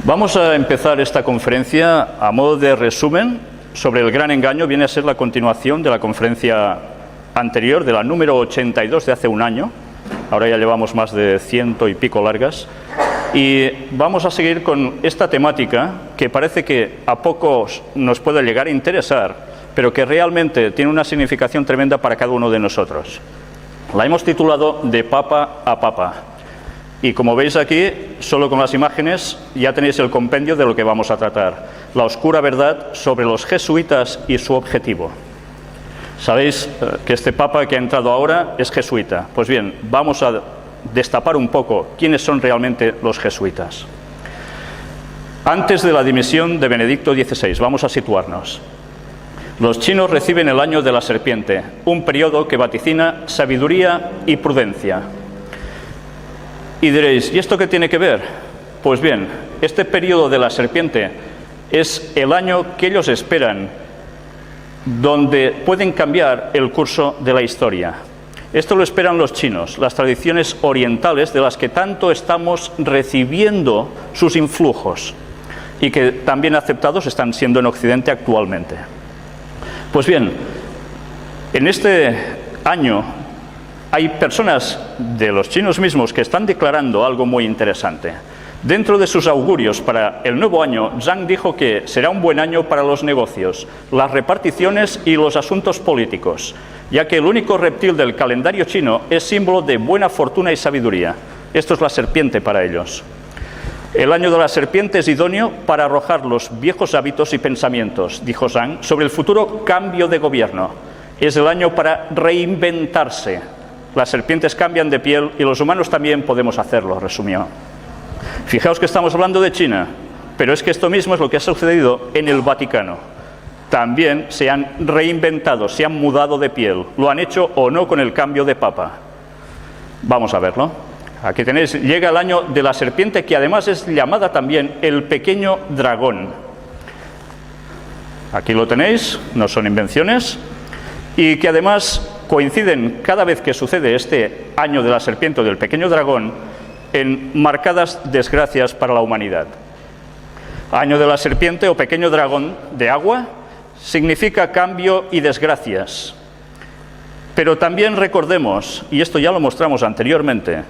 Vamos a empezar esta conferencia a modo de resumen sobre el gran engaño. Viene a ser la continuación de la conferencia anterior, de la número 82 de hace un año. Ahora ya llevamos más de 100 y pico largas. Y vamos a seguir con esta temática que parece que a pocos nos puede llegar a interesar, pero que realmente tiene una significación tremenda para cada uno de nosotros. La hemos titulado De Papa a Papa. Y como veis aquí, solo con las imágenes ya tenéis el compendio de lo que vamos a tratar. La oscura verdad sobre los jesuitas y su objetivo. Sabéis que este papa que ha entrado ahora es jesuita. Pues bien, vamos a destapar un poco quiénes son realmente los jesuitas. Antes de la dimisión de Benedicto XVI, vamos a situarnos. Los chinos reciben el año de la serpiente, un periodo que vaticina sabiduría y prudencia. Y diréis, ¿y esto qué tiene que ver? Pues bien, este periodo de la serpiente es el año que ellos esperan, donde pueden cambiar el curso de la historia. Esto lo esperan los chinos, las tradiciones orientales de las que tanto estamos recibiendo sus influjos y que también aceptados están siendo en Occidente actualmente. Pues bien, en este año hay personas de los chinos mismos que están declarando algo muy interesante. Dentro de sus augurios para el nuevo año, Zhang dijo que será un buen año para los negocios, las reparticiones y los asuntos políticos, ya que el único reptil del calendario chino es símbolo de buena fortuna y sabiduría. Esto es la serpiente para ellos. El año de la serpiente es idóneo para arrojar los viejos hábitos y pensamientos, dijo Zhang, sobre el futuro cambio de gobierno. Es el año para reinventarse. Las serpientes cambian de piel y los humanos también podemos hacerlo, resumió. Fijaos que estamos hablando de China, pero es que esto mismo es lo que ha sucedido en el Vaticano. También se han reinventado, se han mudado de piel. Lo han hecho o no con el cambio de papa. Vamos a verlo. Aquí tenéis, llega el año de la serpiente, que además es llamada también el pequeño dragón. Aquí lo tenéis, no son invenciones, y que además coinciden cada vez que sucede este año de la serpiente o del pequeño dragón en marcadas desgracias para la humanidad. Año de la serpiente o pequeño dragón de agua significa cambio y desgracias. Pero también recordemos, y esto ya lo mostramos anteriormente,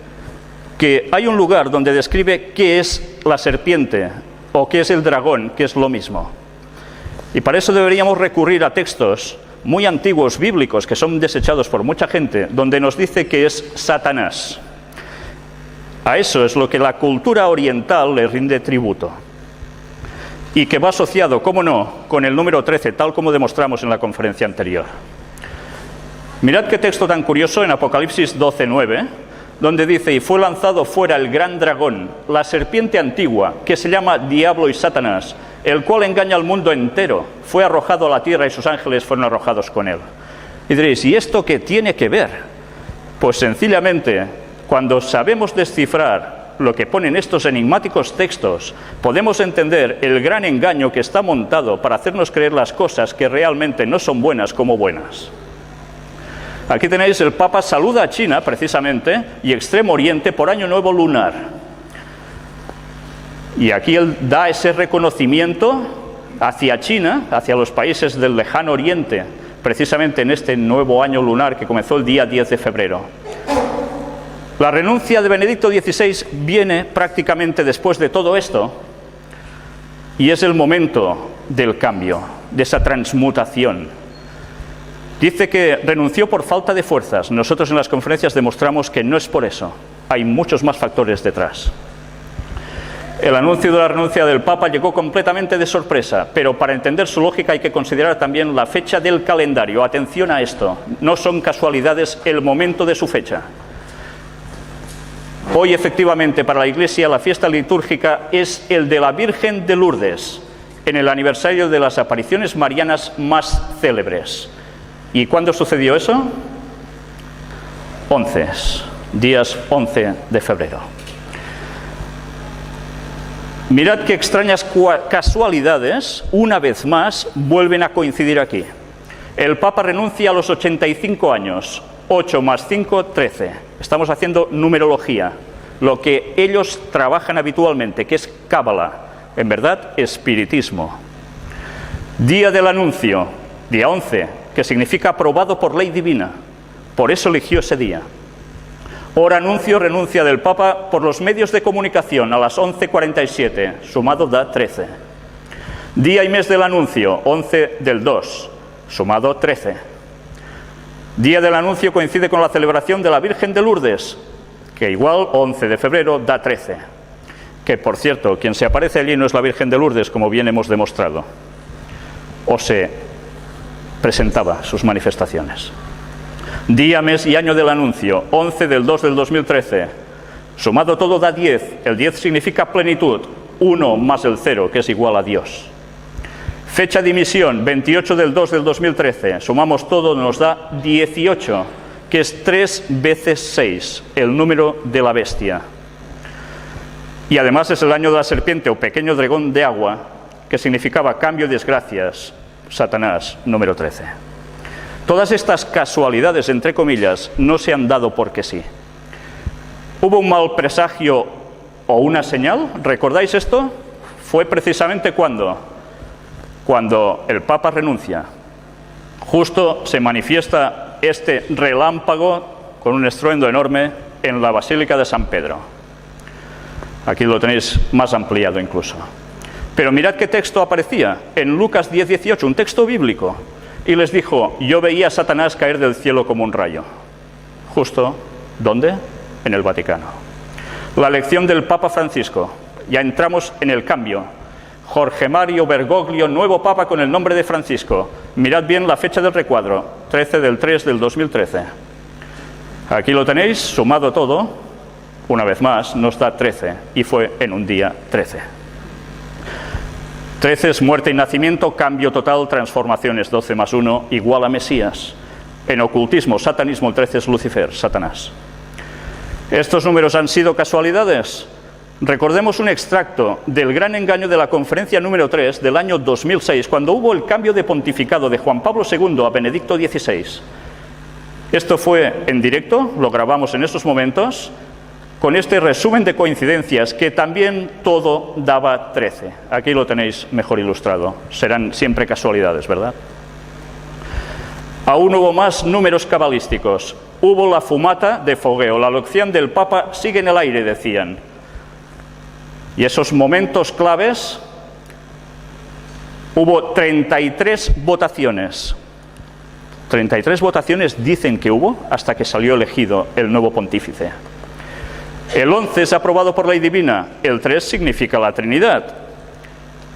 que hay un lugar donde describe qué es la serpiente o qué es el dragón, que es lo mismo. Y para eso deberíamos recurrir a textos muy antiguos, bíblicos, que son desechados por mucha gente, donde nos dice que es Satanás. A eso es lo que la cultura oriental le rinde tributo. Y que va asociado, cómo no, con el número 13, tal como demostramos en la conferencia anterior. Mirad qué texto tan curioso en Apocalipsis 12:9, donde dice: y fue lanzado fuera el gran dragón, la serpiente antigua, que se llama Diablo y Satanás, el cual engaña al mundo entero. Fue arrojado a la tierra y sus ángeles fueron arrojados con él. Y diréis, ¿y esto qué tiene que ver? Pues sencillamente, cuando sabemos descifrar lo que ponen estos enigmáticos textos, podemos entender el gran engaño que está montado para hacernos creer las cosas que realmente no son buenas como buenas. Aquí tenéis, el Papa saluda a China, precisamente, y Extremo Oriente por Año Nuevo Lunar. Y aquí él da ese reconocimiento hacia China, hacia los países del lejano Oriente, precisamente en este nuevo año lunar que comenzó el día 10 de febrero. La renuncia de Benedicto XVI viene prácticamente después de todo esto, y es el momento del cambio, de esa transmutación. Dice que renunció por falta de fuerzas. Nosotros en las conferencias demostramos que no es por eso. Hay muchos más factores detrás. El anuncio de la renuncia del Papa llegó completamente de sorpresa, pero para entender su lógica hay que considerar también la fecha del calendario. Atención a esto, no son casualidades el momento de su fecha. Hoy, efectivamente, para la Iglesia la fiesta litúrgica es el de la Virgen de Lourdes, en el aniversario de las apariciones marianas más célebres. ¿Y cuándo sucedió eso? Días 11 de febrero. Mirad qué extrañas casualidades, una vez más, vuelven a coincidir aquí. El Papa renuncia a los 85 años, 8 más 5, 13. Estamos haciendo numerología, lo que ellos trabajan habitualmente, que es cábala. en verdad, espiritismo. Día del anuncio, día 11, que significa aprobado por ley divina. Por eso eligió ese día. Hora anuncio, renuncia del Papa por los medios de comunicación a las 11:47, sumado da 13. Día y mes del anuncio, 11 del 2, sumado 13. Día del anuncio coincide con la celebración de la Virgen de Lourdes, que igual 11 de febrero da 13. Que, por cierto, quien se aparece allí no es la Virgen de Lourdes, como bien hemos demostrado. O se presentaba sus manifestaciones. Día, mes y año del anuncio, 11 del 2 del 2013. Sumado todo da 10. El 10 significa plenitud. 1 más el 0, que es igual a Dios. Fecha de emisión, 28 del 2 del 2013. Sumamos todo, nos da 18, que es 3 veces 6, el número de la bestia. Y además es el año de la serpiente o pequeño dragón de agua, que significaba cambio y desgracias, Satanás, número 13. Todas estas casualidades, entre comillas, no se han dado porque sí. ¿Hubo un mal presagio o una señal? ¿Recordáis esto? Fue precisamente cuando el Papa renuncia. Justo se manifiesta este relámpago con un estruendo enorme en la Basílica de San Pedro. Aquí lo tenéis más ampliado incluso. Pero mirad qué texto aparecía en Lucas 10:18, un texto bíblico. Y les dijo, yo veía a Satanás caer del cielo como un rayo. Justo, ¿dónde? En el Vaticano. La elección del Papa Francisco. Ya entramos en el cambio. Jorge Mario Bergoglio, nuevo Papa con el nombre de Francisco. Mirad bien la fecha del recuadro, 13 del 3 del 2013. Aquí lo tenéis, sumado todo, una vez más, nos da 13, y fue en un día 13. 13 es muerte y nacimiento, cambio total, transformaciones, 12 más 1 igual a Mesías. En ocultismo, satanismo, el 13 es Lucifer, Satanás. ¿Estos números han sido casualidades? Recordemos un extracto del gran engaño de la conferencia número 3 del año 2006, cuando hubo el cambio de pontificado de Juan Pablo II a Benedicto XVI. Esto fue en directo, lo grabamos en esos momentos, con este resumen de coincidencias que también todo daba 13. Aquí lo tenéis mejor ilustrado. Serán siempre casualidades, ¿verdad? Aún hubo más números cabalísticos. Hubo la fumata de fogueo. La elección del Papa sigue en el aire, decían. Y esos momentos claves, hubo 33 votaciones. 33 votaciones dicen que hubo hasta que salió elegido el nuevo pontífice. El 11 es aprobado por ley divina, el 3 significa la Trinidad.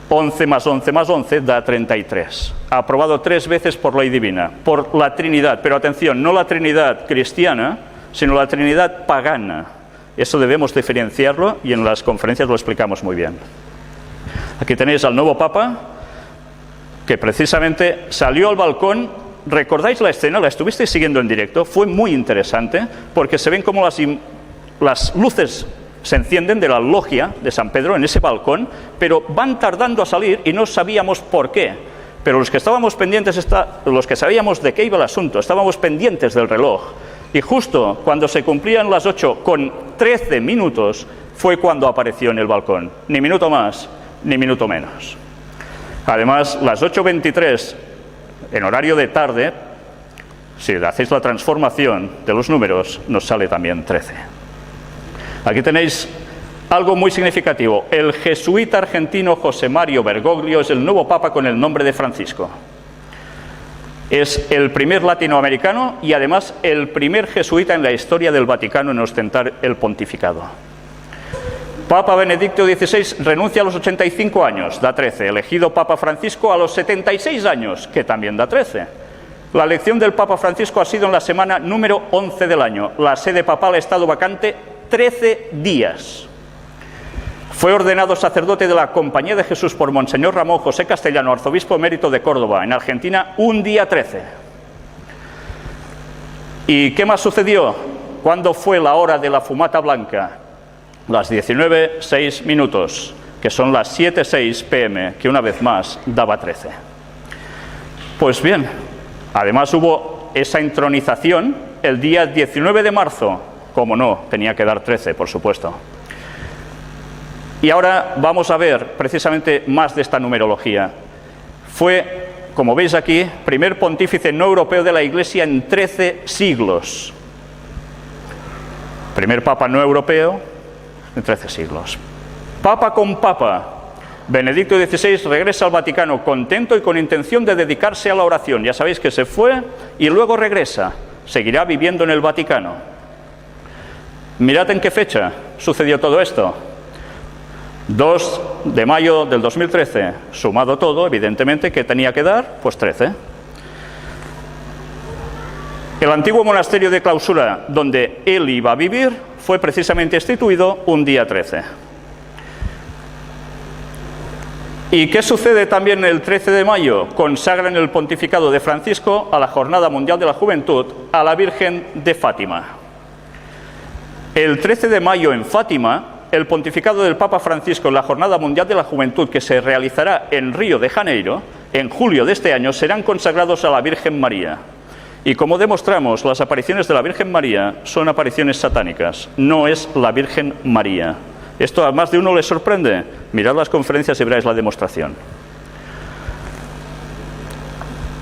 11 más 11 más 11 da 33. Aprobado 3 veces por ley divina, por la Trinidad. Pero atención, no la Trinidad cristiana, sino la Trinidad pagana. Eso debemos diferenciarlo y en las conferencias lo explicamos muy bien. Aquí tenéis al nuevo Papa, que precisamente salió al balcón. ¿Recordáis la escena? ¿La estuvisteis siguiendo en directo? Fue muy interesante, porque se ven como las luces se encienden de la logia de San Pedro en ese balcón, pero van tardando a salir y no sabíamos por qué. Pero los que estábamos pendientes, los que sabíamos de qué iba el asunto, estábamos pendientes del reloj. Y justo cuando se cumplían las 8 con 13 minutos, fue cuando apareció en el balcón. Ni minuto más, ni minuto menos. Además, las 8:23, en horario de tarde, si hacéis la transformación de los números, nos sale también 13. Aquí tenéis algo muy significativo. El jesuita argentino José Mario Bergoglio es el nuevo Papa con el nombre de Francisco. Es el primer latinoamericano y además el primer jesuita en la historia del Vaticano en ostentar el pontificado. Papa Benedicto XVI renuncia a los 85 años, da 13. Elegido Papa Francisco a los 76 años, que también da 13. La elección del Papa Francisco ha sido en la semana número 11 del año. La sede papal ha estado vacante 13 días. Fue ordenado sacerdote de la Compañía de Jesús por Monseñor Ramón José Castellano, arzobispo emérito de Córdoba, en Argentina, un día 13. ¿Y qué más sucedió? ¿Cuándo fue la hora de la fumata blanca? Las 19:06, que son las 7:06 p.m., que una vez más daba 13. Pues bien, además hubo esa entronización el día 19 de marzo, como no, tenía que dar 13, por supuesto. El 19 de marzo, Y ahora vamos a ver precisamente más de esta numerología. Fue, como veis aquí, primer pontífice no europeo de la Iglesia en 13 siglos. Primer papa no europeo en 13 siglos. Papa con papa. Benedicto XVI regresa al Vaticano contento y con intención de dedicarse a la oración. Ya sabéis que se fue y luego regresa. Seguirá viviendo en el Vaticano. Mirad en qué fecha sucedió todo esto. 2 de mayo del 2013, sumado todo, evidentemente, ¿qué tenía que dar? Pues 13. El antiguo monasterio de clausura, donde él iba a vivir, fue precisamente instituido un día 13. ¿Y qué sucede también el 13 de mayo? Consagran el pontificado de Francisco a la Jornada Mundial de la Juventud a la Virgen de Fátima. El 13 de mayo en Fátima, el pontificado del Papa Francisco en la Jornada Mundial de la Juventud, que se realizará en Río de Janeiro, en julio de este año, serán consagrados a la Virgen María. Y como demostramos, las apariciones de la Virgen María son apariciones satánicas, no es la Virgen María. ¿Esto a más de uno les sorprende? Mirad las conferencias y veréis la demostración.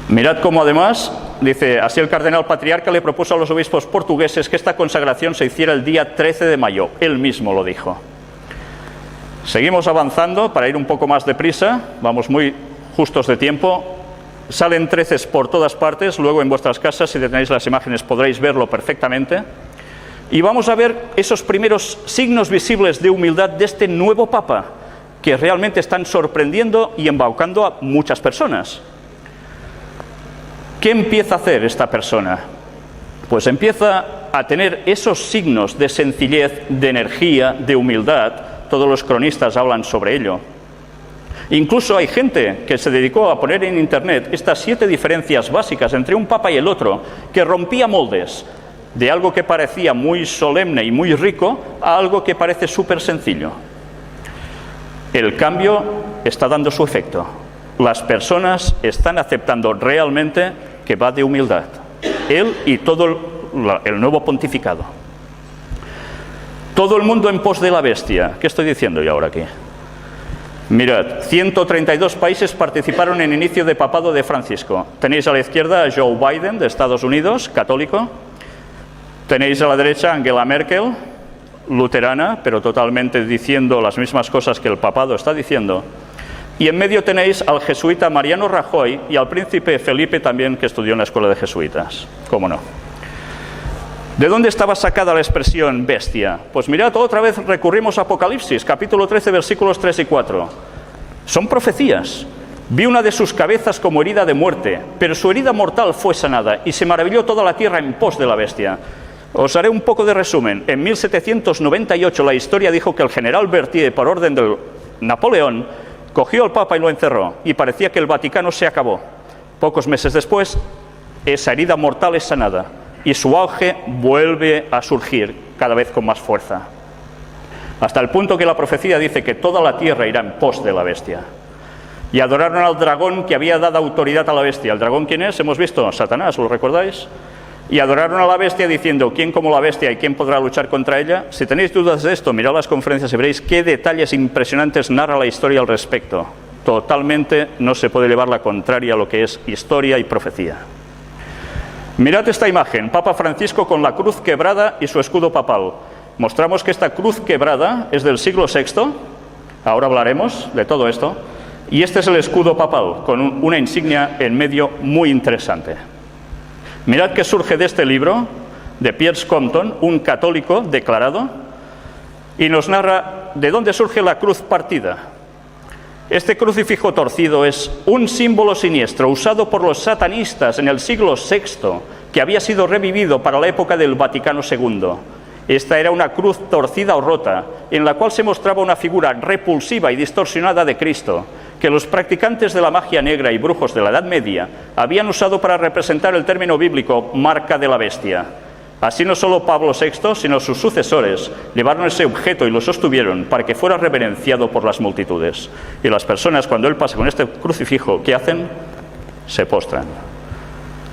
Mirad cómo además, dice, así el cardenal patriarca le propuso a los obispos portugueses que esta consagración se hiciera el día 13 de mayo. Él mismo lo dijo. Seguimos avanzando para ir un poco más deprisa, vamos muy justos de tiempo. Salen 13 por todas partes, luego en vuestras casas, si tenéis las imágenes, podréis verlo perfectamente. Y vamos a ver esos primeros signos visibles de humildad de este nuevo Papa, que realmente están sorprendiendo y embaucando a muchas personas. ¿Qué empieza a hacer esta persona? Pues empieza a tener esos signos de sencillez, de energía, de humildad. Todos los cronistas hablan sobre ello. Incluso hay gente que se dedicó a poner en internet estas 7 diferencias básicas entre un papa y el otro, que rompía moldes de algo que parecía muy solemne y muy rico a algo que parece súper sencillo. El cambio está dando su efecto. Las personas están aceptando realmente que va de humildad. Él y todo el nuevo pontificado. Todo el mundo en pos de la bestia. ¿Qué estoy diciendo yo ahora aquí? Mirad, 132 países participaron en inicio de papado de Francisco. Tenéis a la izquierda a Joe Biden, de Estados Unidos, católico. Tenéis a la derecha a Angela Merkel, luterana, pero totalmente diciendo las mismas cosas que el papado está diciendo. Y en medio tenéis al jesuita Mariano Rajoy y al príncipe Felipe también, que estudió en la escuela de jesuitas. ¿Cómo no? ¿De dónde estaba sacada la expresión bestia? Pues mirad, otra vez recurrimos a Apocalipsis, capítulo 13, versículos 3 y 4. Son profecías. Vi una de sus cabezas como herida de muerte, pero su herida mortal fue sanada, y se maravilló toda la tierra en pos de la bestia. Os haré un poco de resumen. En 1798 la historia dijo que el general Berthier, por orden de Napoleón, cogió al Papa y lo encerró, y parecía que el Vaticano se acabó. Pocos meses después, esa herida mortal es sanada, y su auge vuelve a surgir cada vez con más fuerza. Hasta el punto que la profecía dice que toda la tierra irá en pos de la bestia. Y adoraron al dragón que había dado autoridad a la bestia. ¿El dragón quién es? Hemos visto, Satanás, ¿lo recordáis? Y adoraron a la bestia diciendo, ¿quién como la bestia y quién podrá luchar contra ella? Si tenéis dudas de esto, mirad las conferencias y veréis qué detalles impresionantes narra la historia al respecto. Totalmente no se puede llevar la contraria a lo que es historia y profecía. Mirad esta imagen, Papa Francisco con la cruz quebrada y su escudo papal. Mostramos que esta cruz quebrada es del siglo VI, ahora hablaremos de todo esto, y este es el escudo papal, con una insignia en medio muy interesante. Mirad que surge de este libro, de Piers Compton, un católico declarado, y nos narra de dónde surge la cruz partida. Este crucifijo torcido es un símbolo siniestro usado por los satanistas en el siglo VI, que había sido revivido para la época del Vaticano II. Esta era una cruz torcida o rota, en la cual se mostraba una figura repulsiva y distorsionada de Cristo, que los practicantes de la magia negra y brujos de la Edad Media habían usado para representar el término bíblico marca de la bestia. Así no solo Pablo VI, sino sus sucesores llevaron ese objeto y lo sostuvieron para que fuera reverenciado por las multitudes. Y las personas, cuando él pasa con este crucifijo, ¿qué hacen? Se postran.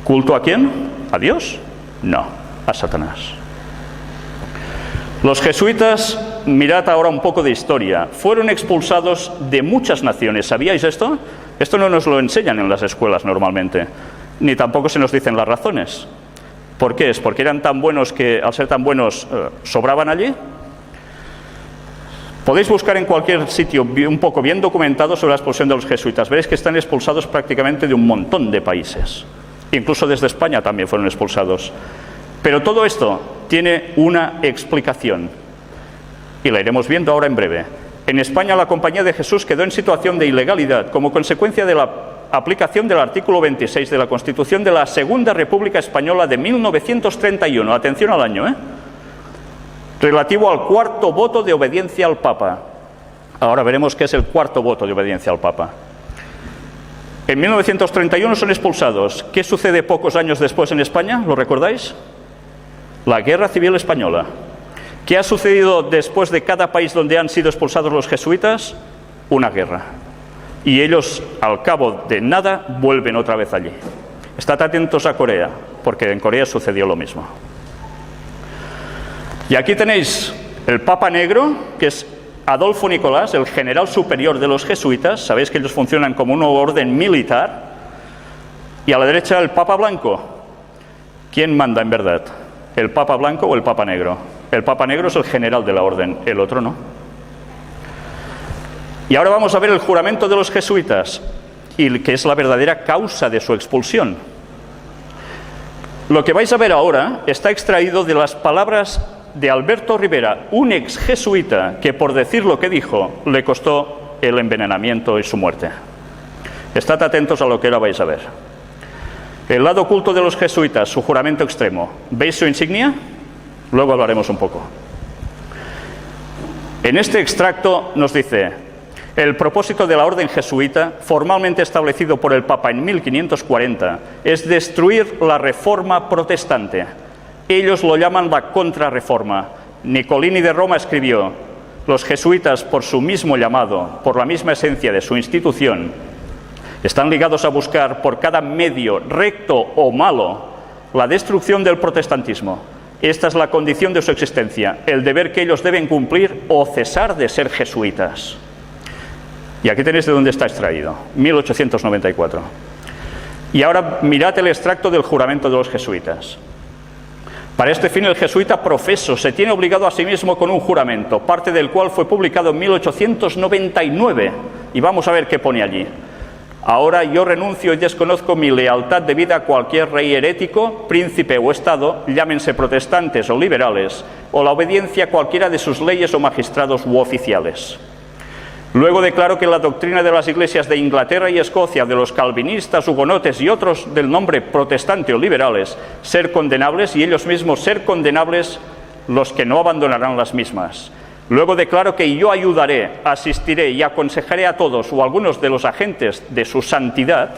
¿Culto a quién? ¿A Dios? No, a Satanás. Los jesuitas mirad ahora un poco de historia. Fueron expulsados de muchas naciones. ¿Sabíais esto? Esto no nos lo enseñan en las escuelas normalmente, ni tampoco se nos dicen las razones. ¿Por qué? ¿Es porque eran tan buenos que, al ser tan buenos, sobraban allí? Podéis buscar en cualquier sitio un poco bien documentado sobre la expulsión de los jesuitas. Veréis que están expulsados prácticamente de un montón de países. Incluso desde España también fueron expulsados. Pero todo esto tiene una explicación. Y la iremos viendo ahora en breve. En España la Compañía de Jesús quedó en situación de ilegalidad como consecuencia de la aplicación del artículo 26 de la Constitución de la Segunda República Española de 1931. Atención al año, relativo al cuarto voto de obediencia al Papa. Ahora veremos qué es el cuarto voto de obediencia al Papa. En 1931 son expulsados. ¿Qué sucede pocos años después en España? ¿Lo recordáis? La Guerra Civil Española. ¿Qué ha sucedido después de cada país donde han sido expulsados los jesuitas? Una guerra. Y ellos, al cabo de nada, vuelven otra vez allí. Estad atentos a Corea, porque en Corea sucedió lo mismo. Y aquí tenéis el Papa Negro, que es Adolfo Nicolás, el general superior de los jesuitas. Sabéis que ellos funcionan como una orden militar. Y a la derecha el Papa Blanco. ¿Quién manda en verdad? ¿El Papa Blanco o el Papa Negro? El Papa Negro es el general de la orden, el otro no. Y ahora vamos a ver el juramento de los jesuitas, y que es la verdadera causa de su expulsión. Lo que vais a ver ahora está extraído de las palabras de Alberto Rivera, un ex jesuita que, por decir lo que dijo, le costó el envenenamiento y su muerte. Estad atentos a lo que ahora vais a ver. El lado oculto de los jesuitas, su juramento extremo. ¿Veis su insignia? Luego hablaremos un poco. En este extracto nos dice: el propósito de la orden jesuita, formalmente establecido por el Papa en 1540, es destruir la reforma protestante. Ellos lo llaman la contrarreforma. Nicolini de Roma escribió: los jesuitas, por su mismo llamado, por la misma esencia de su institución, están ligados a buscar por cada medio, recto o malo, la destrucción del protestantismo. Esta es la condición de su existencia, el deber que ellos deben cumplir o cesar de ser jesuitas. Y aquí tenéis de dónde está extraído, 1894. Y ahora mirad el extracto del juramento de los jesuitas. Para este fin el jesuita profeso se tiene obligado a sí mismo con un juramento, parte del cual fue publicado en 1899. Y vamos a ver qué pone allí. Ahora yo renuncio y desconozco mi lealtad debida a cualquier rey herético, príncipe o estado, llámense protestantes o liberales, o la obediencia a cualquiera de sus leyes o magistrados u oficiales. Luego declaro que la doctrina de las iglesias de Inglaterra y Escocia, de los calvinistas, hugonotes y otros del nombre protestante o liberales, ser condenables, y ellos mismos ser condenables los que no abandonarán las mismas. Luego declaro que yo ayudaré, asistiré y aconsejaré a todos o algunos de los agentes de su santidad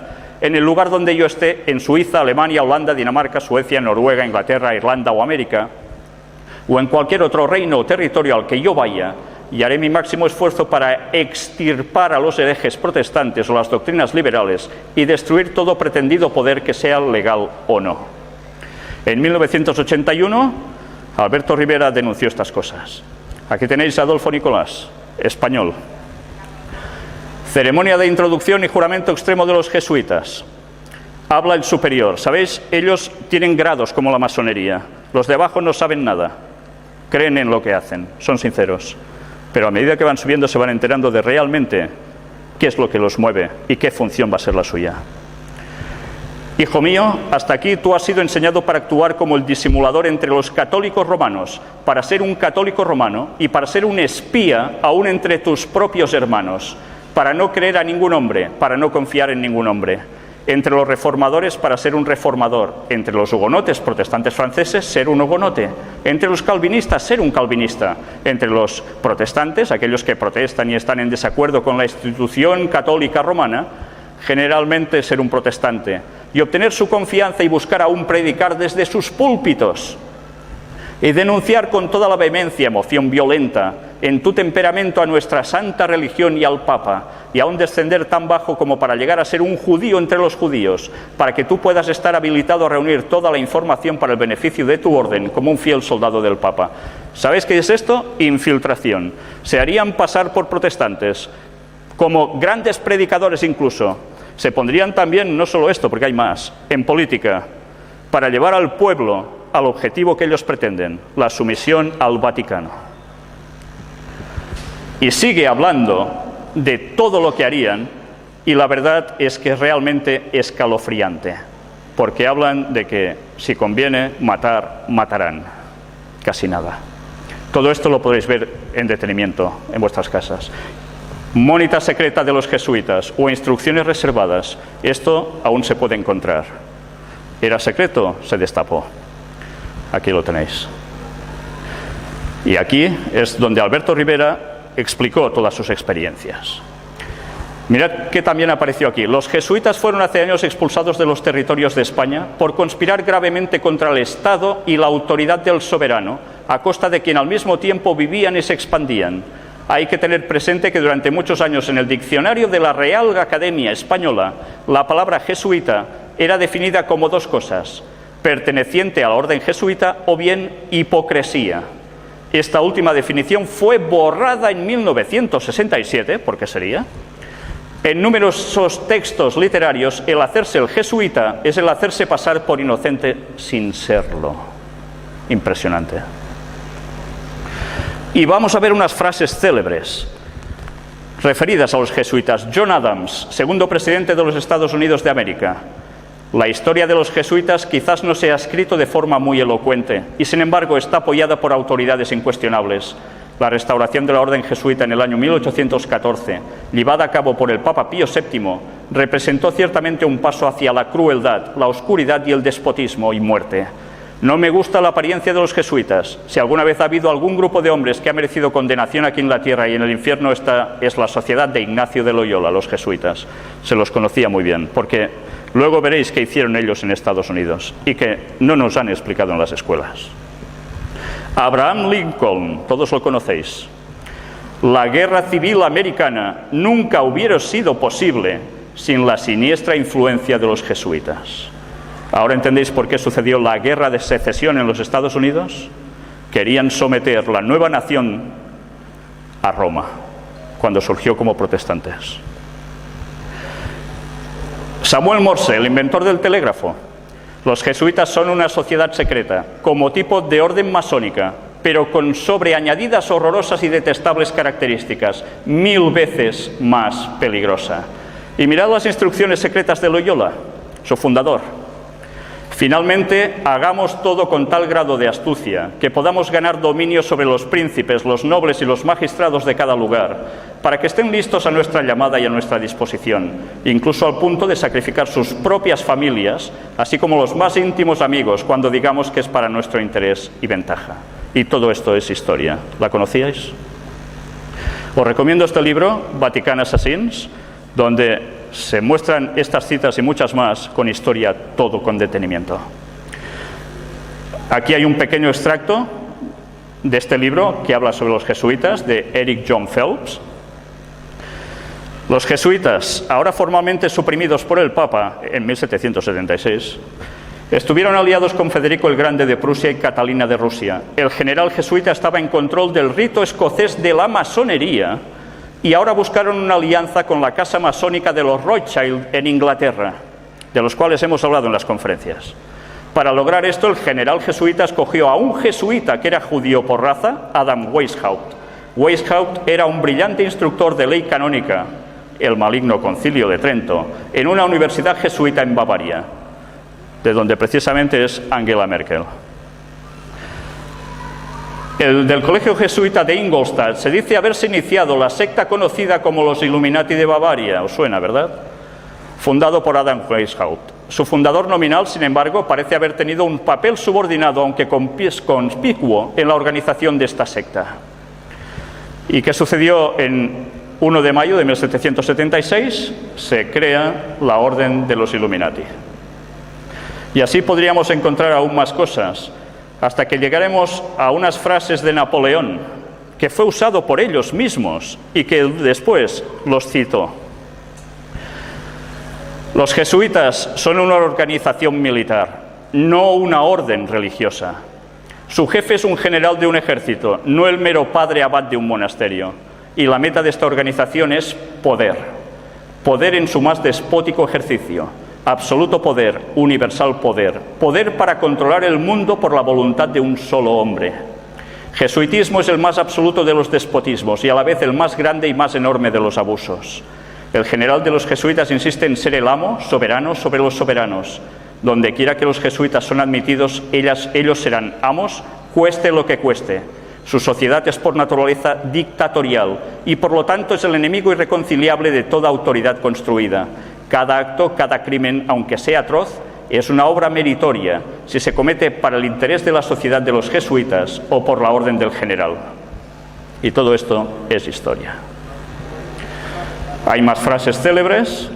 en el lugar donde yo esté, en Suiza, Alemania, Holanda, Dinamarca, Suecia, Noruega, Inglaterra, Irlanda o América, o en cualquier otro reino o territorio al que yo vaya, y haré mi máximo esfuerzo para extirpar a los herejes protestantes o las doctrinas liberales y destruir todo pretendido poder, que sea legal o no. En 1981, Alberto Rivera denunció estas cosas. Aquí tenéis a Adolfo Nicolás, español. Ceremonia de introducción y juramento extremo de los jesuitas. Habla el superior. ¿Sabéis? Ellos tienen grados como la masonería. Los de abajo no saben nada. Creen en lo que hacen, son sinceros. Pero a medida que van subiendo se van enterando de realmente qué es lo que los mueve y qué función va a ser la suya. Hijo mío, hasta aquí tú has sido enseñado para actuar como el disimulador entre los católicos romanos, para ser un católico romano y para ser un espía aún entre tus propios hermanos, para no creer a ningún hombre, para no confiar en ningún hombre. Entre los reformadores, para ser un reformador. Entre los hugonotes protestantes franceses, ser un hugonote. Entre los calvinistas, ser un calvinista. Entre los protestantes, aquellos que protestan y están en desacuerdo con la institución católica romana, generalmente ser un protestante. Y obtener su confianza y buscar aún predicar desde sus púlpitos. Y denunciar con toda la vehemencia, emoción violenta, en tu temperamento a nuestra santa religión y al Papa, y aún descender tan bajo como para llegar a ser un judío entre los judíos, para que tú puedas estar habilitado a reunir toda la información para el beneficio de tu orden como un fiel soldado del Papa. ¿Sabéis qué es esto? Infiltración. Se harían pasar por protestantes, como grandes predicadores incluso. Se pondrían también, no solo esto, porque hay más, en política, para llevar al pueblo al objetivo que ellos pretenden, la sumisión al Vaticano. Y sigue hablando de todo lo que harían, y la verdad es que es realmente escalofriante, porque hablan de que si conviene matar, matarán. Casi nada. Todo esto lo podréis ver en detenimiento en vuestras casas. Mónita secreta de los jesuitas o instrucciones reservadas, esto aún se puede encontrar. Era secreto, se destapó. Aquí lo tenéis. Y aquí es donde Alberto Rivera explicó todas sus experiencias. Mirad que también apareció aquí. Los jesuitas fueron hace años expulsados de los territorios de España por conspirar gravemente contra el Estado y la autoridad del soberano, a costa de quien al mismo tiempo vivían y se expandían. Hay que tener presente que durante muchos años en el diccionario de la Real Academia Española, la palabra jesuita era definida como dos cosas: perteneciente a la orden jesuita o bien hipocresía. Esta última definición fue borrada en 1967, ¿por qué sería? En numerosos textos literarios, el hacerse el jesuita es el hacerse pasar por inocente sin serlo. Impresionante. Y vamos a ver unas frases célebres referidas a los jesuitas. John Adams, segundo presidente de los Estados Unidos de América. La historia de los jesuitas quizás no se ha escrito de forma muy elocuente y, sin embargo, está apoyada por autoridades incuestionables. La restauración de la orden jesuita en el año 1814, llevada a cabo por el Papa Pío VII, representó ciertamente un paso hacia la crueldad, la oscuridad y el despotismo y muerte. No me gusta la apariencia de los jesuitas. Si alguna vez ha habido algún grupo de hombres que ha merecido condenación aquí en la tierra y en el infierno, esta es la sociedad de Ignacio de Loyola, los jesuitas. Se los conocía muy bien, porque luego veréis qué hicieron ellos en Estados Unidos y que no nos han explicado en las escuelas. Abraham Lincoln, todos lo conocéis. La guerra civil americana nunca hubiera sido posible sin la siniestra influencia de los jesuitas. ¿Ahora entendéis por qué sucedió la guerra de secesión en los Estados Unidos? Querían someter la nueva nación a Roma, cuando surgió como protestantes. Samuel Morse, el inventor del telégrafo. Los jesuitas son una sociedad secreta, como tipo de orden masónica, pero con sobreañadidas horrorosas y detestables características, 1000 veces más peligrosa. Y mirad las instrucciones secretas de Loyola, su fundador. Finalmente, hagamos todo con tal grado de astucia que podamos ganar dominio sobre los príncipes, los nobles y los magistrados de cada lugar, para que estén listos a nuestra llamada y a nuestra disposición, incluso al punto de sacrificar sus propias familias, así como los más íntimos amigos, cuando digamos que es para nuestro interés y ventaja. Y todo esto es historia. ¿La conocíais? Os recomiendo este libro, Vatican Assassins, donde se muestran estas citas y muchas más con historia, todo con detenimiento. Aquí hay un pequeño extracto de este libro que habla sobre los jesuitas, de Eric John Phelps. Los jesuitas, ahora formalmente suprimidos por el Papa en 1776, estuvieron aliados con Federico el Grande de Prusia y Catalina de Rusia. El general jesuita estaba en control del rito escocés de la masonería y ahora buscaron una alianza con la casa masónica de los Rothschild en Inglaterra, de los cuales hemos hablado en las conferencias. Para lograr esto, el general jesuita escogió a un jesuita que era judío por raza, Adam Weishaupt. Weishaupt era un brillante instructor de ley canónica, el maligno Concilio de Trento, en una universidad jesuita en Bavaria, de donde precisamente es Angela Merkel. El del Colegio Jesuita de Ingolstadt se dice haberse iniciado la secta conocida como los Illuminati de Bavaria, os suena, ¿verdad? Fundado por Adam Weishaupt. Su fundador nominal, sin embargo, parece haber tenido un papel subordinado, aunque conspicuo, en la organización de esta secta. ¿Y qué sucedió? En 1 de mayo de 1776 se crea la Orden de los Illuminati. Y así podríamos encontrar aún más cosas, hasta que llegaremos a unas frases de Napoleón que fue usado por ellos mismos y que después los citó. Los jesuitas son una organización militar, no una orden religiosa. Su jefe es un general de un ejército, no el mero padre abad de un monasterio. Y la meta de esta organización es poder. Poder en su más despótico ejercicio. Absoluto poder, universal poder. Poder para controlar el mundo por la voluntad de un solo hombre. Jesuitismo es el más absoluto de los despotismos y a la vez el más grande y más enorme de los abusos. El general de los jesuitas insiste en ser el amo, soberano sobre los soberanos. Donde quiera que los jesuitas son admitidos, ellos serán amos, cueste lo que cueste. Su sociedad es por naturaleza dictatorial y por lo tanto es el enemigo irreconciliable de toda autoridad construida. Cada acto, cada crimen, aunque sea atroz, es una obra meritoria si se comete para el interés de la sociedad de los jesuitas o por la orden del general. Y todo esto es historia. Hay más frases célebres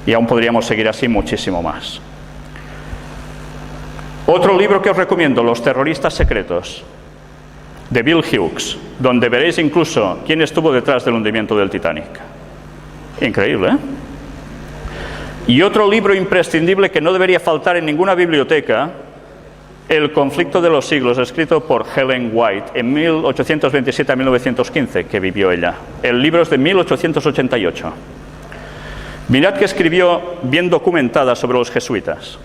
y aún podríamos seguir así muchísimo más. Otro libro que os recomiendo, Los terroristas secretos, de Bill Hughes, donde veréis incluso quién estuvo detrás del hundimiento del Titanic. Increíble, ¿eh? Y otro libro imprescindible que no debería faltar en ninguna biblioteca, El conflicto de los siglos, escrito por Ellen White en 1827 a 1915, que vivió ella. El libro es de 1888. Mirad que escribió bien documentada sobre los jesuitas.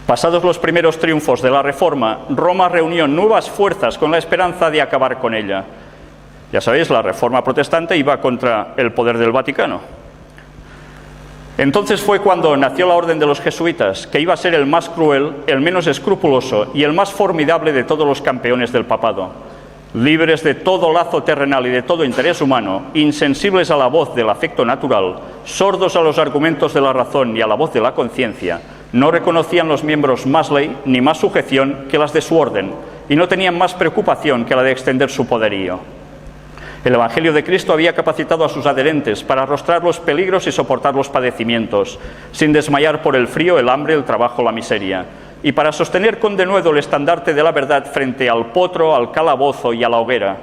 Pasados los primeros triunfos de la Reforma, Roma reunió nuevas fuerzas con la esperanza de acabar con ella. Ya sabéis, la Reforma protestante iba contra el poder del Vaticano. Entonces fue cuando nació la Orden de los Jesuitas, que iba a ser el más cruel, el menos escrupuloso y el más formidable de todos los campeones del papado. Libres de todo lazo terrenal y de todo interés humano, insensibles a la voz del afecto natural, sordos a los argumentos de la razón y a la voz de la conciencia, no reconocían los miembros más ley ni más sujeción que las de su orden, y no tenían más preocupación que la de extender su poderío. El Evangelio de Cristo había capacitado a sus adherentes para arrostrar los peligros y soportar los padecimientos, sin desmayar por el frío, el hambre, el trabajo, la miseria, y para sostener con denuedo el estandarte de la verdad frente al potro, al calabozo y a la hoguera.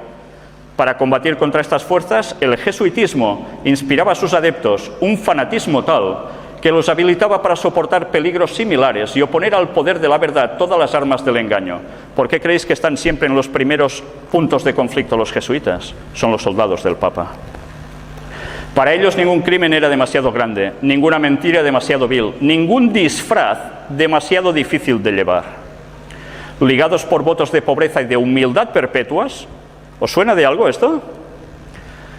Para combatir contra estas fuerzas, el jesuitismo inspiraba a sus adeptos un fanatismo tal que los habilitaba para soportar peligros similares y oponer al poder de la verdad todas las armas del engaño. ¿Por qué creéis que están siempre en los primeros puntos de conflicto los jesuitas? Son los soldados del Papa. Para ellos ningún crimen era demasiado grande, ninguna mentira demasiado vil, ningún disfraz demasiado difícil de llevar. Ligados por votos de pobreza y de humildad perpetuas, ¿os suena de algo esto?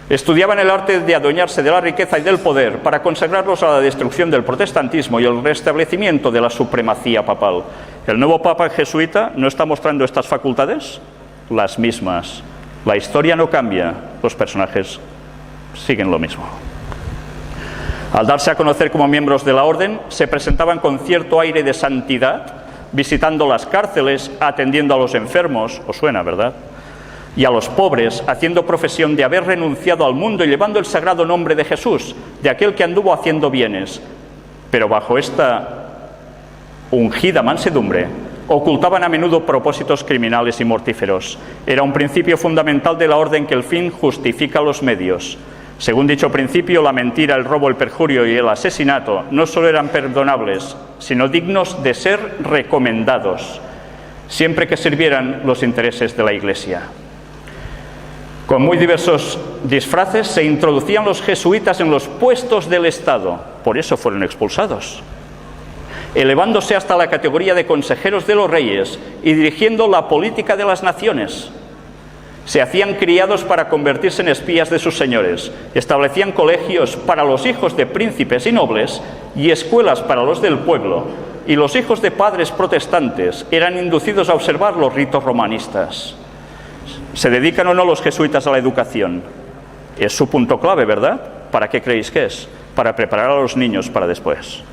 Estudiaban el arte de adueñarse de la riqueza y del poder para consagrarlos a la destrucción del protestantismo y el restablecimiento de la supremacía papal. ¿El nuevo papa jesuita no está mostrando estas facultades? Las mismas. La historia no cambia, los personajes siguen lo mismo. Al darse a conocer como miembros de la orden, se presentaban con cierto aire de santidad, visitando las cárceles, atendiendo a los enfermos, os suena, ¿verdad?, y a los pobres, haciendo profesión de haber renunciado al mundo y llevando el sagrado nombre de Jesús, de aquel que anduvo haciendo bienes. Pero bajo esta ungida mansedumbre, ocultaban a menudo propósitos criminales y mortíferos. Era un principio fundamental de la orden que el fin justifica los medios. Según dicho principio, la mentira, el robo, el perjurio y el asesinato no solo eran perdonables, sino dignos de ser recomendados, siempre que sirvieran los intereses de la Iglesia. Con muy diversos disfraces se introducían los jesuitas en los puestos del Estado, por eso fueron expulsados, elevándose hasta la categoría de consejeros de los reyes y dirigiendo la política de las naciones. Se hacían criados para convertirse en espías de sus señores, establecían colegios para los hijos de príncipes y nobles y escuelas para los del pueblo, y los hijos de padres protestantes eran inducidos a observar los ritos romanistas. ¿Se dedican o no los jesuitas a la educación? Es su punto clave, ¿verdad? ¿Para qué creéis que es? Para preparar a los niños para después.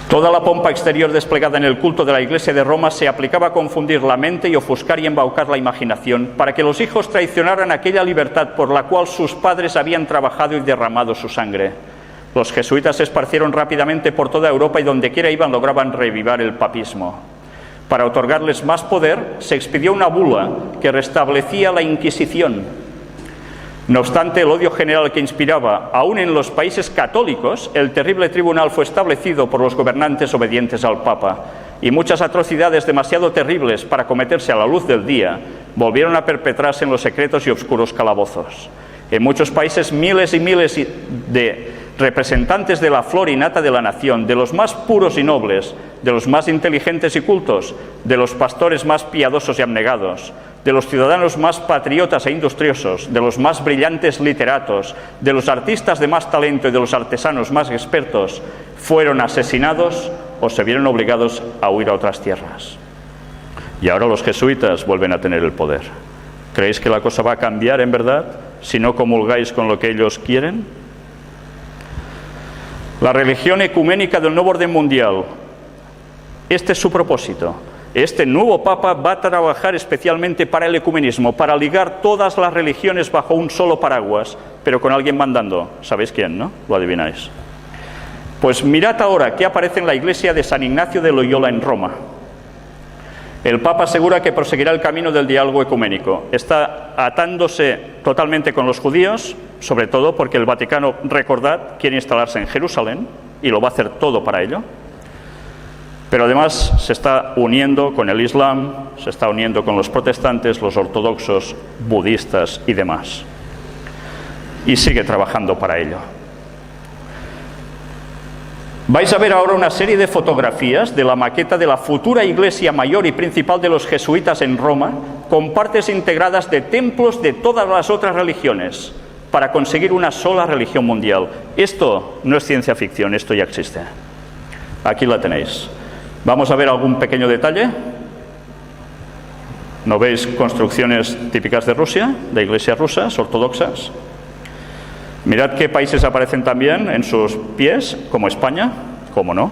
Toda la pompa exterior desplegada en el culto de la Iglesia de Roma se aplicaba a confundir la mente y ofuscar y embaucar la imaginación para que los hijos traicionaran aquella libertad por la cual sus padres habían trabajado y derramado su sangre. Los jesuitas se esparcieron rápidamente por toda Europa y donde quiera iban lograban revivar el papismo. Para otorgarles más poder, se expidió una bula que restablecía la Inquisición. No obstante, el odio general que inspiraba, aún en los países católicos, el terrible tribunal fue establecido por los gobernantes obedientes al Papa, y muchas atrocidades demasiado terribles para cometerse a la luz del día volvieron a perpetrarse en los secretos y oscuros calabozos. En muchos países, miles y miles de representantes de la flor y nata de la nación, de los más puros y nobles, de los más inteligentes y cultos, de los pastores más piadosos y abnegados, de los ciudadanos más patriotas e industriosos, de los más brillantes literatos, de los artistas de más talento y de los artesanos más expertos, fueron asesinados o se vieron obligados a huir a otras tierras. Y ahora los jesuitas vuelven a tener el poder. ¿Creéis que la cosa va a cambiar en verdad si no comulgáis con lo que ellos quieren? La religión ecuménica del nuevo orden mundial, este es su propósito. Este nuevo Papa va a trabajar especialmente para el ecumenismo, para ligar todas las religiones bajo un solo paraguas, pero con alguien mandando. ¿Sabéis quién, no? Lo adivináis. Pues mirad ahora qué aparece en la iglesia de San Ignacio de Loyola en Roma. El Papa asegura que proseguirá el camino del diálogo ecuménico. Está atándose totalmente con los judíos, sobre todo porque el Vaticano, recordad, quiere instalarse en Jerusalén y lo va a hacer todo para ello. Pero además se está uniendo con el Islam, se está uniendo con los protestantes, los ortodoxos, budistas y demás. Y sigue trabajando para ello. Vais a ver ahora una serie de fotografías de la maqueta de la futura iglesia mayor y principal de los jesuitas en Roma, con partes integradas de templos de todas las otras religiones, para conseguir una sola religión mundial. Esto no es ciencia ficción, esto ya existe. Aquí la tenéis. Vamos a ver algún pequeño detalle. ¿No veis construcciones típicas de Rusia, de iglesias rusas, ortodoxas? Mirad qué países aparecen también en sus pies, como España, ¿cómo no?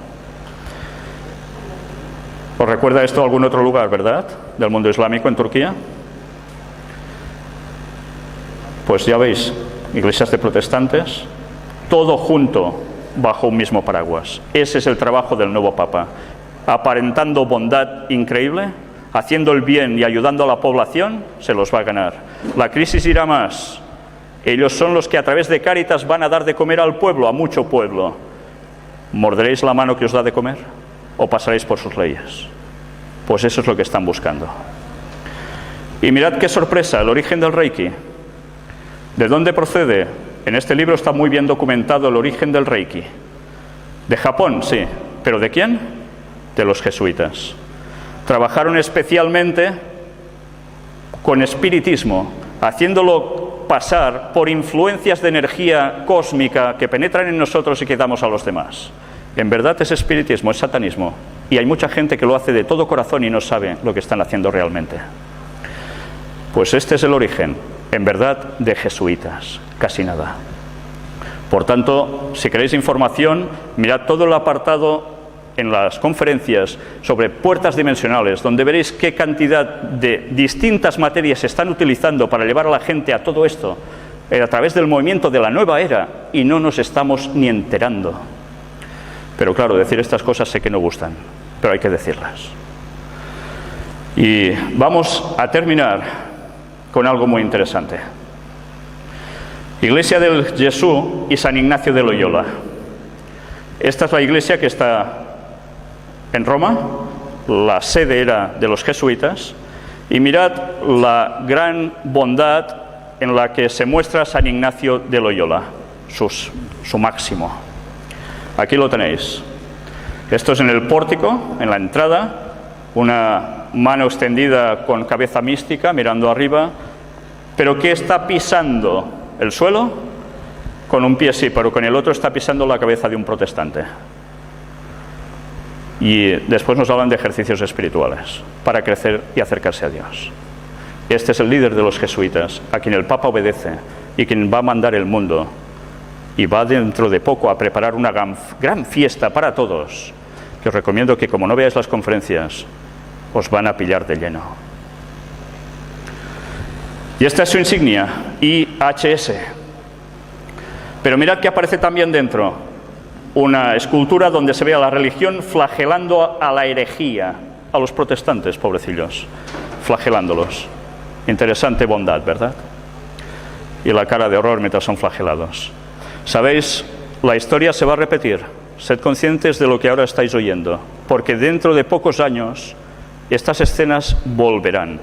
¿Os recuerda esto a algún otro lugar, verdad? Del mundo islámico, en Turquía. Pues ya veis, iglesias de protestantes, todo junto bajo un mismo paraguas. Ese es el trabajo del nuevo Papa. Aparentando bondad increíble, haciendo el bien y ayudando a la población, se los va a ganar. La crisis irá más. Ellos son los que a través de Cáritas van a dar de comer al pueblo, a mucho pueblo. ¿Morderéis la mano que os da de comer o pasaréis por sus leyes? Pues eso es lo que están buscando. Y mirad qué sorpresa, el origen del Reiki. ¿De dónde procede? En este libro está muy bien documentado el origen del Reiki. De Japón, sí. ¿Pero de quién? De los jesuitas. Trabajaron especialmente con espiritismo, haciéndolo pasar por influencias de energía cósmica que penetran en nosotros y que damos a los demás. En verdad es espiritismo, es satanismo. Y hay mucha gente que lo hace de todo corazón y no sabe lo que están haciendo realmente. Pues este es el origen, en verdad, de jesuitas. Casi nada. Por tanto, si queréis información, mirad todo el apartado en las conferencias sobre puertas dimensionales, donde veréis qué cantidad de distintas materias se están utilizando para llevar a la gente a todo esto a través del movimiento de la nueva era, y no nos estamos ni enterando. Pero claro, decir estas cosas sé que no gustan, pero hay que decirlas. Y vamos a terminar con algo muy interesante. Iglesia del Jesús y San Ignacio de Loyola. Esta es la iglesia que está en Roma, la sede era de los jesuitas, y mirad la gran bondad en la que se muestra San Ignacio de Loyola, su máximo. Aquí lo tenéis. Esto es en el pórtico, en la entrada, una mano extendida con cabeza mística mirando arriba, pero ¿qué está pisando? ¿El suelo? Con un pie sí, pero con el otro está pisando la cabeza de un protestante. Y después nos hablan de ejercicios espirituales para crecer y acercarse a Dios. Este es el líder de los jesuitas, a quien el Papa obedece y quien va a mandar el mundo, y va dentro de poco a preparar una gran fiesta para todos, que os recomiendo que, como no veáis las conferencias, os van a pillar de lleno. Y esta es su insignia, IHS. Pero mirad que aparece también dentro una escultura donde se ve a la religión flagelando a la herejía, a los protestantes, pobrecillos, flagelándolos. Interesante bondad, ¿verdad? Y la cara de horror mientras son flagelados. ¿Sabéis? La historia se va a repetir. Sed conscientes de lo que ahora estáis oyendo, porque dentro de pocos años estas escenas volverán.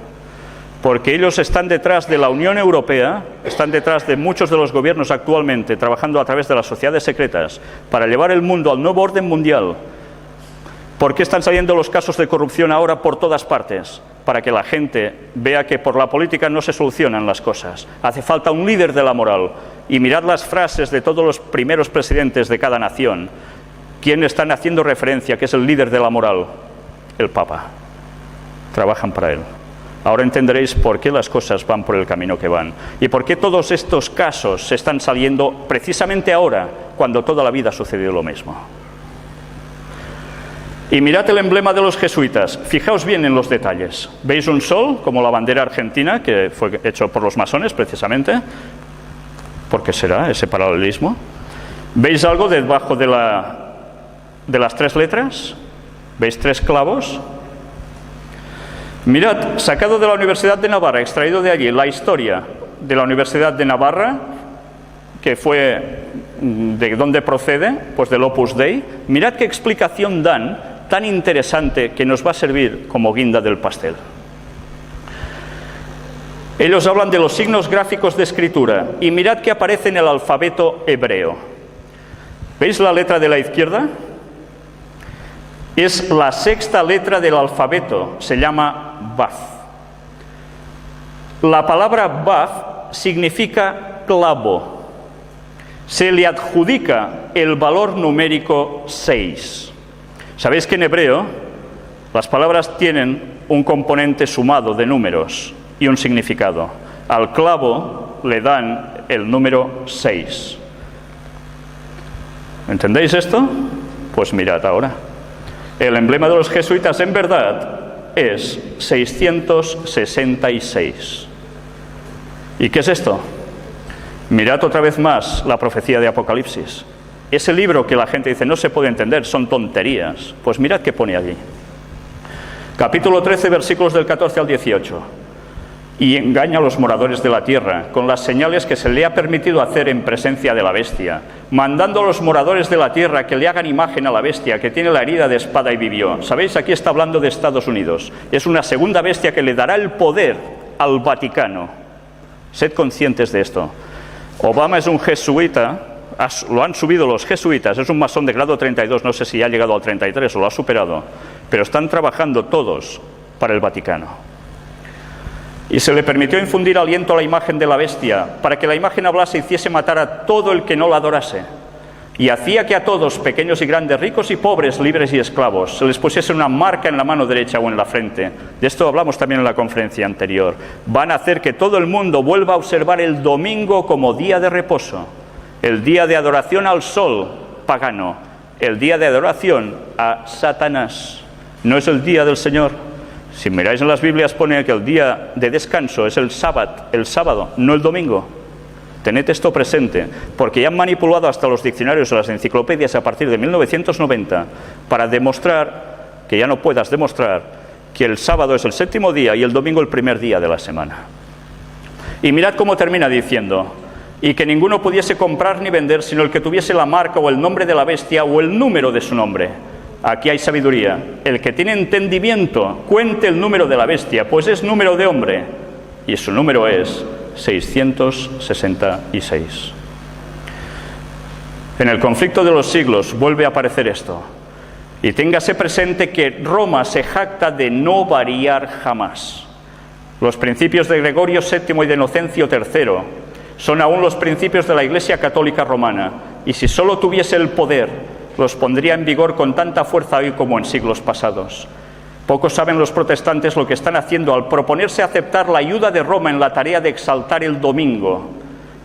Porque ellos están detrás de la Unión Europea, están detrás de muchos de los gobiernos actualmente, trabajando a través de las sociedades secretas para llevar el mundo al nuevo orden mundial. ¿Por qué están saliendo los casos de corrupción ahora por todas partes? Para que la gente vea que por la política no se solucionan las cosas. Hace falta un líder de la moral. Y mirad las frases de todos los primeros presidentes de cada nación. ¿Quién están haciendo referencia que es el líder de la moral? El Papa. Trabajan para él. Ahora entenderéis por qué las cosas van por el camino que van. Y por qué todos estos casos se están saliendo precisamente ahora, cuando toda la vida ha sucedido lo mismo. Y mirad el emblema de los jesuitas. Fijaos bien en los detalles. ¿Veis un sol, como la bandera argentina, que fue hecho por los masones precisamente? ¿Por qué será ese paralelismo? ¿Veis algo debajo de las tres letras? ¿Veis tres clavos? Mirad, sacado de la Universidad de Navarra, extraído de allí, la historia de la Universidad de Navarra, que fue de dónde procede, pues del Opus Dei. Mirad qué explicación dan, tan interesante, que nos va a servir como guinda del pastel. Ellos hablan de los signos gráficos de escritura, y mirad que aparece en el alfabeto hebreo. ¿Veis la letra de la izquierda? Es la sexta letra del alfabeto, se llama Vav. La palabra Vav significa clavo. Se le adjudica el valor numérico 6. Sabéis que en hebreo las palabras tienen un componente sumado de números y un significado. Al clavo le dan el número 6. ¿Entendéis esto? Pues mirad ahora. El emblema de los jesuitas en verdad es 666. ¿Y qué es esto? Mirad otra vez más la profecía de Apocalipsis. Ese libro que la gente dice no se puede entender, son tonterías. Pues mirad qué pone allí. Capítulo 13, versículos del 14 al 18. Y engaña a los moradores de la tierra con las señales que se le ha permitido hacer en presencia de la bestia, mandando a los moradores de la tierra que le hagan imagen a la bestia, que tiene la herida de espada y vivió. ¿Sabéis? Aquí está hablando de Estados Unidos. Es una segunda bestia que le dará el poder al Vaticano. Sed conscientes de esto. Obama es un jesuita, lo han subido los jesuitas, es un masón de grado 32, no sé si ha llegado al 33 o lo ha superado, pero están trabajando todos para el Vaticano. Y se le permitió infundir aliento a la imagen de la bestia, para que la imagen hablase e hiciese matar a todo el que no la adorase. Y hacía que a todos, pequeños y grandes, ricos y pobres, libres y esclavos, se les pusiese una marca en la mano derecha o en la frente. De esto hablamos también en la conferencia anterior. Van a hacer que todo el mundo vuelva a observar el domingo como día de reposo, el día de adoración al sol pagano, el día de adoración a Satanás. No es el día del Señor. Si miráis en las Biblias pone que el día de descanso es el sábado, no el domingo. Tened esto presente, porque ya han manipulado hasta los diccionarios o las enciclopedias a partir de 1990 para demostrar, que ya no puedas demostrar, que el sábado es el séptimo día y el domingo el primer día de la semana. Y mirad cómo termina diciendo, y que ninguno pudiese comprar ni vender, sino el que tuviese la marca o el nombre de la bestia o el número de su nombre. Aquí hay sabiduría. El que tiene entendimiento, cuente el número de la bestia, pues es número de hombre, y su número es 666. En el conflicto de los siglos vuelve a aparecer esto. Y téngase presente que Roma se jacta de no variar jamás. Los principios de Gregorio VII y de Inocencio III son aún los principios de la Iglesia Católica Romana, y si solo tuviese el poder, los pondría en vigor con tanta fuerza hoy como en siglos pasados. Pocos saben los protestantes lo que están haciendo al proponerse aceptar la ayuda de Roma en la tarea de exaltar el domingo.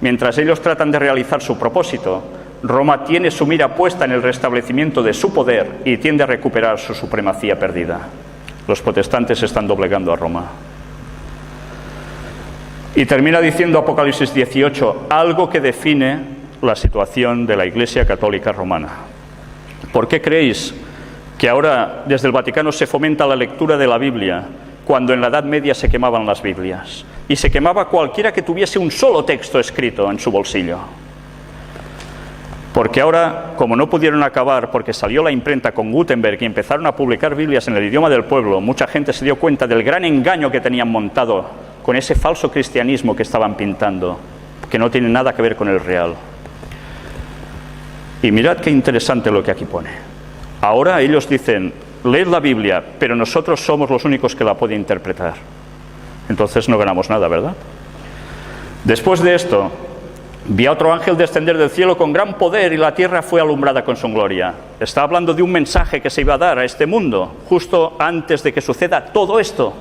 Mientras ellos tratan de realizar su propósito, Roma tiene su mira puesta en el restablecimiento de su poder y tiende a recuperar su supremacía perdida. Los protestantes están doblegando a Roma. Y termina diciendo Apocalipsis 18, algo que define la situación de la Iglesia Católica Romana. ¿Por qué creéis que ahora desde el Vaticano se fomenta la lectura de la Biblia, cuando en la Edad Media se quemaban las Biblias. Y se quemaba cualquiera que tuviese un solo texto escrito en su bolsillo. Porque ahora, como no pudieron acabar porque salió la imprenta con Gutenberg y empezaron a publicar Biblias en el idioma del pueblo, mucha gente se dio cuenta del gran engaño que tenían montado con ese falso cristianismo que estaban pintando, que no tiene nada que ver con el real. Y mirad qué interesante lo que aquí pone. Ahora ellos dicen, leed la Biblia, pero nosotros somos los únicos que la pueden interpretar. Entonces no ganamos nada, ¿verdad? Después de esto, vi a otro ángel descender del cielo con gran poder y la tierra fue alumbrada con su gloria. Está hablando de un mensaje que se iba a dar a este mundo, justo antes de que suceda todo esto.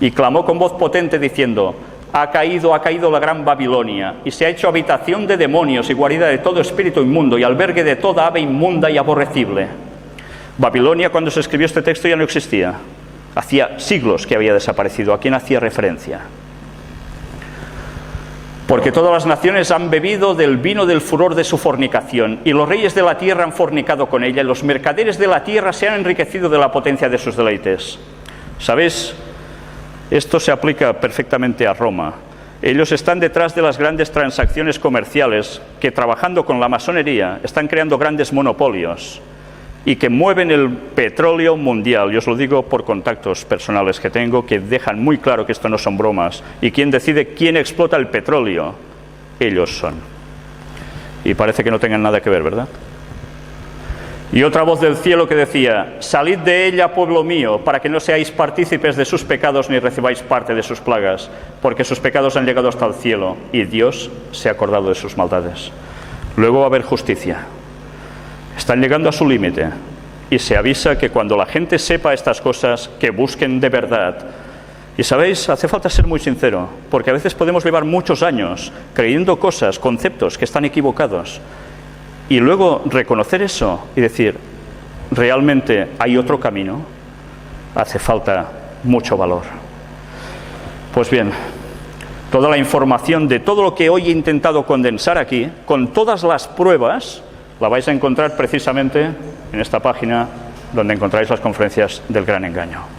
Y clamó con voz potente diciendo, ha caído la gran Babilonia, y se ha hecho habitación de demonios y guarida de todo espíritu inmundo y albergue de toda ave inmunda y aborrecible. Babilonia, cuando se escribió este texto, ya no existía. Hacía siglos que había desaparecido. ¿A quién hacía referencia? Porque todas las naciones han bebido del vino del furor de su fornicación, y los reyes de la tierra han fornicado con ella, y los mercaderes de la tierra se han enriquecido de la potencia de sus deleites. ¿Sabéis? Esto se aplica perfectamente a Roma. Ellos están detrás de las grandes transacciones comerciales que, trabajando con la masonería, están creando grandes monopolios y que mueven el petróleo mundial. Yo os lo digo por contactos personales que tengo, que dejan muy claro que esto no son bromas. ¿Y quién decide quién explota el petróleo? Ellos son. Y parece que no tengan nada que ver, ¿verdad? Y otra voz del cielo que decía, salid de ella, pueblo mío, para que no seáis partícipes de sus pecados ni recibáis parte de sus plagas, porque sus pecados han llegado hasta el cielo y Dios se ha acordado de sus maldades. Luego va a haber justicia. Están llegando a su límite y se avisa que cuando la gente sepa estas cosas, que busquen de verdad. Y sabéis, hace falta ser muy sincero, porque a veces podemos llevar muchos años creyendo cosas, conceptos que están equivocados. Y luego reconocer eso y decir, realmente hay otro camino, hace falta mucho valor. Pues bien, toda la información de todo lo que hoy he intentado condensar aquí, con todas las pruebas, la vais a encontrar precisamente en esta página donde encontráis las conferencias del Gran Engaño.